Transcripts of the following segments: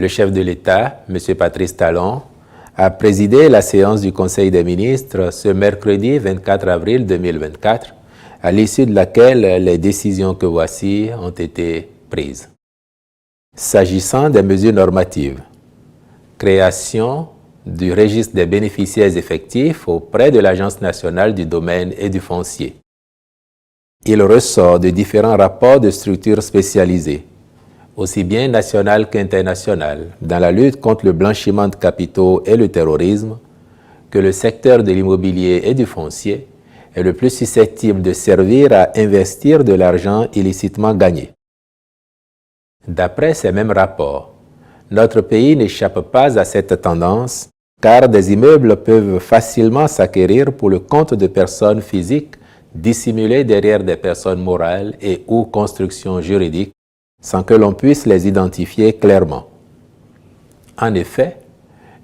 Le chef de l'État, M. Patrice Talon, a présidé la séance du Conseil des ministres ce mercredi 24 avril 2024, à l'issue de laquelle les décisions que voici ont été prises. S'agissant des mesures normatives, création du registre des bénéficiaires effectifs auprès de l'Agence nationale du domaine et du foncier. Il ressort de différents rapports de structures spécialisées, aussi bien nationales qu'internationales, dans la lutte contre le blanchiment de capitaux et le terrorisme, que le secteur de l'immobilier et du foncier est le plus susceptible de servir à investir de l'argent illicitement gagné. D'après ces mêmes rapports, notre pays n'échappe pas à cette tendance, car des immeubles peuvent facilement s'acquérir pour le compte de personnes physiques dissimulées derrière des personnes morales et ou constructions juridiques, sans que l'on puisse les identifier clairement. En effet,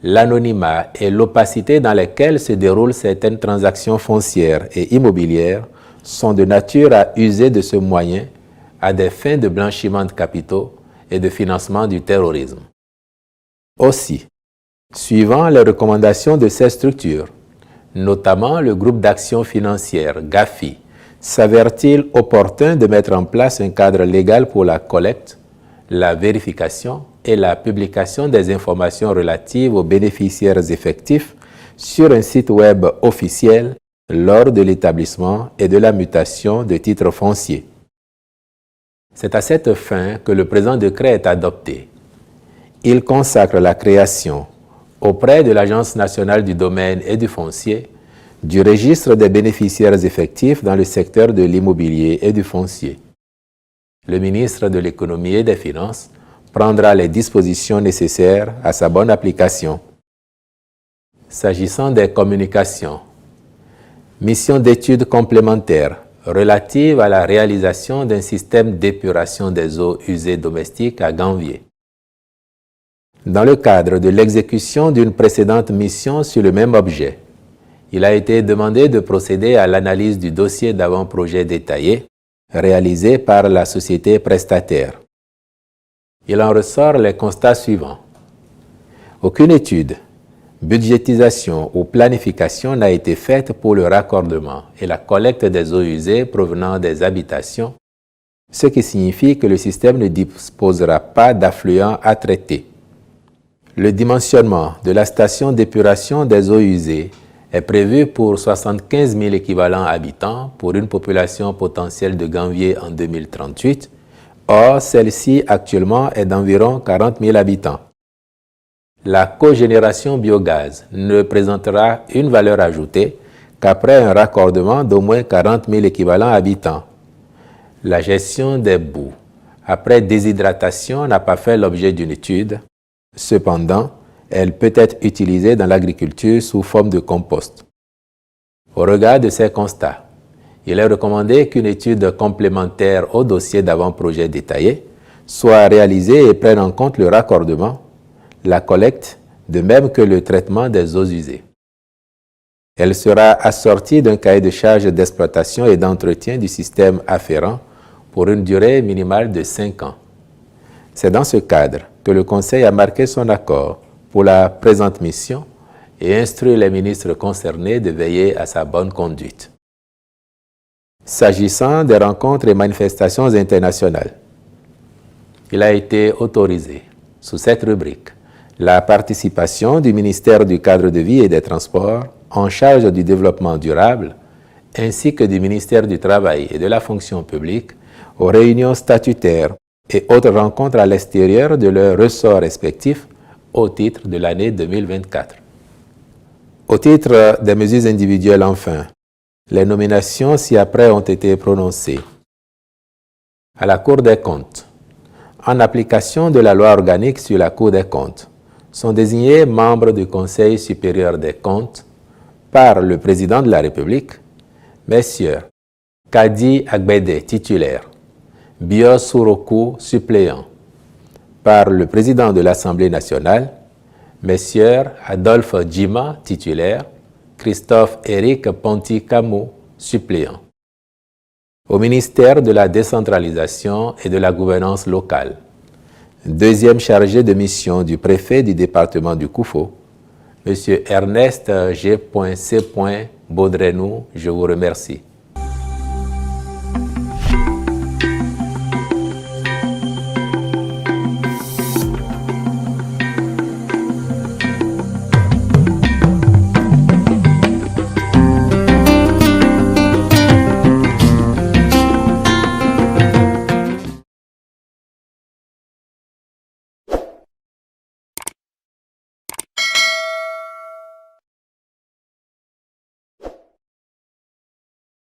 l'anonymat et l'opacité dans lesquelles se déroulent certaines transactions foncières et immobilières sont de nature à user de ce moyen à des fins de blanchiment de capitaux et de financement du terrorisme. Aussi, suivant les recommandations de ces structures, notamment le groupe d'action financière GAFI, s'avère-t-il opportun de mettre en place un cadre légal pour la collecte, la vérification et la publication des informations relatives aux bénéficiaires effectifs sur un site web officiel lors de l'établissement et de la mutation de titres fonciers. C'est à cette fin que le présent décret est adopté. Il consacre la création, auprès de l'Agence nationale du domaine et du foncier, du registre des bénéficiaires effectifs dans le secteur de l'immobilier et du foncier. Le ministre de l'Économie et des Finances prendra les dispositions nécessaires à sa bonne application. S'agissant des communications, mission d'études complémentaires relative à la réalisation d'un système d'épuration des eaux usées domestiques à Ganvié. Dans le cadre de l'exécution d'une précédente mission sur le même objet, il a été demandé de procéder à l'analyse du dossier d'avant-projet détaillé réalisé par la société prestataire. Il en ressort les constats suivants. Aucune étude, budgétisation ou planification n'a été faite pour le raccordement et la collecte des eaux usées provenant des habitations, ce qui signifie que le système ne disposera pas d'affluents à traiter. Le dimensionnement de la station d'épuration des eaux usées est prévu pour 75 000 équivalents habitants pour une population potentielle de Ganvié en 2038. Or, celle-ci actuellement est d'environ 40 000 habitants. La cogénération biogaz ne présentera une valeur ajoutée qu'après un raccordement d'au moins 40 000 équivalents habitants. La gestion des boues après déshydratation n'a pas fait l'objet d'une étude. Cependant, elle peut être utilisée dans l'agriculture sous forme de compost. Au regard de ces constats, il est recommandé qu'une étude complémentaire au dossier d'avant-projet détaillé soit réalisée et prenne en compte le raccordement, la collecte, de même que le traitement des eaux usées. Elle sera assortie d'un cahier de charges d'exploitation et d'entretien du système afférent pour une durée minimale de 5 ans. C'est dans ce cadre que le Conseil a marqué son accord pour la présente mission et instruit les ministres concernés de veiller à sa bonne conduite. S'agissant des rencontres et manifestations internationales, il a été autorisé, sous cette rubrique, la participation du ministère du Cadre de vie et des Transports en charge du développement durable, ainsi que du ministère du Travail et de la fonction publique aux réunions statutaires et autres rencontres à l'extérieur de leurs ressorts respectifs au titre de l'année 2024. Au titre des mesures individuelles, enfin, les nominations ci-après ont été prononcées. À la Cour des comptes, en application de la loi organique sur la Cour des comptes, sont désignés membres du Conseil supérieur des comptes par le président de la République, messieurs Kadi Agbede, titulaire, Bios Sourokou, suppléant, par le président de l'Assemblée nationale, messieurs Adolphe Djima, titulaire, Christophe-Éric Ponty-Camou, suppléant. Au ministère de la décentralisation et de la gouvernance locale, Deuxième chargé de mission du préfet du département du Koufo, M. Ernest G.C. Baudrenou, je vous remercie.